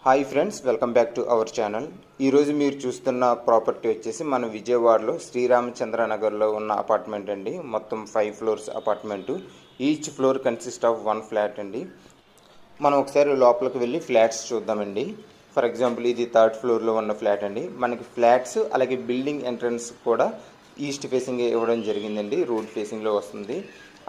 Hi friends, welcome back to our channel. ఈరోజు మీరు చూస్తున్న ప్రాపర్టీ వచ్చేసి మన విజయవాడలో శ్రీరామచంద్ర నగర్లో ఉన్న అపార్ట్మెంట్ అండి. మొత్తం 5 floors apartment. Each floor consist of 1 flat అండి. మనం ఒకసారి లోపలికి వెళ్ళి ఫ్లాట్స్ చూద్దామండి. ఫర్ ఎగ్జాంపుల్ ఇది 3rd ఫ్లోర్లో ఉన్న ఫ్లాట్ అండి. మనకి ఫ్లాట్స్ అలాగే బిల్డింగ్ ఎంట్రన్స్ కూడా ఈస్ట్ ఫేసింగ్ ఇవ్వడం జరిగిందండి. రోడ్ ఫేసింగ్లో వస్తుంది.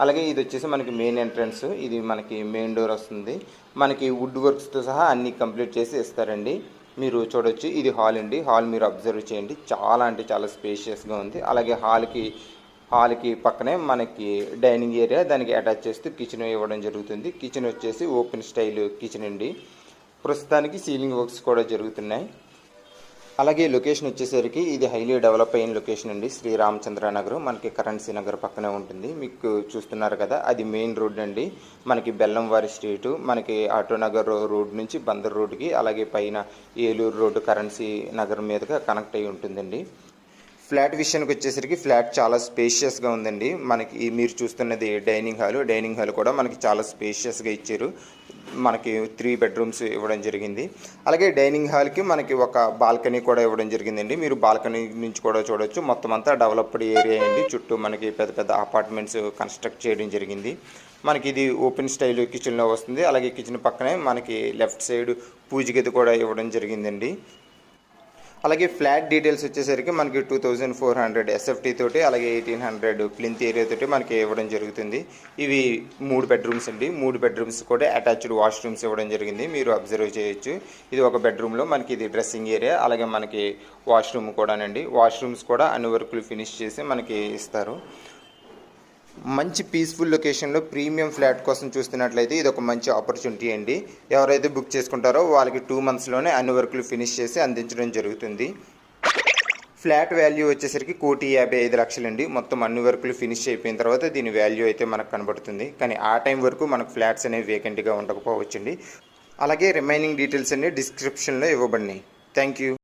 అలాగే ఇది వచ్చేసి మనకి మెయిన్ ఎంట్రన్స్. ఇది మనకి మెయిన్ డోర్ వస్తుంది. మనకి వుడ్ వర్క్స్తో సహా అన్నీ కంప్లీట్ చేసి ఇస్తారండి. మీరు చూడొచ్చు, ఇది హాల్ అండి. హాల్ మీరు అబ్జర్వ్ చేయండి, చాలా అంటే చాలా స్పేషియస్గా ఉంది. అలాగే హాల్కి పక్కనే మనకి డైనింగ్ ఏరియా, దానికి అటాచ్ చేస్తూ కిచెన్ ఇవ్వడం జరుగుతుంది. కిచెన్ వచ్చేసి ఓపెన్ స్టైల్ కిచెన్ అండి. ప్రస్తుతానికి సీలింగ్ వర్క్స్ కూడా జరుగుతున్నాయి. అలాగే లొకేషన్ వచ్చేసరికి ఇది హైలీ డెవలప్ అయిన లొకేషన్ అండి. శ్రీరామచంద్ర నగర్ మనకి కరెన్సీ నగర్ పక్కనే ఉంటుంది. మీకు చూస్తున్నారు కదా, అది మెయిన్ రోడ్ అండి. మనకి బెల్లంవారి స్ట్రీటు, మనకి ఆటోనగర్ రోడ్ నుంచి బందర్ రోడ్కి, అలాగే పైన ఏలూరు రోడ్డు కరెన్సీ నగర్ మీదుగా కనెక్ట్ అయి ఉంటుందండి. ఫ్లాట్ విషయానికి వచ్చేసరికి ఫ్లాట్ చాలా స్పేషియస్గా ఉందండి. మనకి మీరు చూస్తున్నది డైనింగ్ హాల్ కూడా మనకి చాలా స్పేషియస్గా ఇచ్చారు. మనకి 3 బెడ్రూమ్స్ ఇవ్వడం జరిగింది. అలాగే డైనింగ్ హాల్కి మనకి ఒక బాల్కనీ కూడా ఇవ్వడం జరిగిందండి. మీరు బాల్కనీ నుంచి కూడా చూడొచ్చు. మొత్తం అంతా డెవలప్డ్ ఏరియా అండి. చుట్టూ మనకి పెద్ద పెద్ద అపార్ట్మెంట్స్ కన్స్ట్రక్ట్ చేయడం జరిగింది. మనకి ఇది ఓపెన్ స్టైల్ కిచెన్లో వస్తుంది. అలాగే కిచెన్ పక్కనే మనకి లెఫ్ట్ సైడ్ పూజ గది కూడా ఇవ్వడం జరిగిందండి. అలాగే ఫ్లాట్ డీటెయిల్స్ వచ్చేసరికి మనకి 2400 ఎస్ఎఫ్టీ తోటి, అలాగే 1800 ప్లింత్ ఏరియా తోటి మనకి ఇవ్వడం జరుగుతుంది. ఇవి 3 బెడ్రూమ్స్ అండి. 3 బెడ్రూమ్స్ కూడా అటాచ్డ్ వాష్రూమ్స్ ఇవ్వడం జరిగింది. మీరు అబ్జర్వ్ చేయొచ్చు. ఇది ఒక బెడ్రూమ్లో మనకి ఇది డ్రెస్సింగ్ ఏరియా, అలాగే మనకి వాష్రూమ్ కూడానండి. వాష్రూమ్స్ కూడా అన్ని వర్కులు ఫినిష్ చేసి మనకి ఇస్తారు. మంచి పీస్ఫుల్ లొకేషన్లో ప్రీమియం ఫ్లాట్ కోసం చూస్తున్నట్లయితే ఇది ఒక మంచి ఆపర్చునిటీ అండి. ఎవరైతే బుక్ చేసుకుంటారో వాళ్ళకి 2 మంత్స్లోనే అన్ని వర్కులు ఫినిష్ చేసి అందించడం జరుగుతుంది. ఫ్లాట్ వాల్యూ వచ్చేసరికి 1,55,00,000 అండి. మొత్తం అన్ని వర్కులు ఫినిష్ అయిపోయిన తర్వాత దీని వాల్యూ అయితే మనకు కనబడుతుంది. కానీ ఆ టైం వరకు మనకు ఫ్లాట్స్ అనేవి వేకెంట్గా ఉండకపోవచ్చండి. అలాగే రిమైనింగ్ డీటెయిల్స్ అన్ని డిస్క్రిప్షన్లో ఇవ్వబడినాయి. Thank you.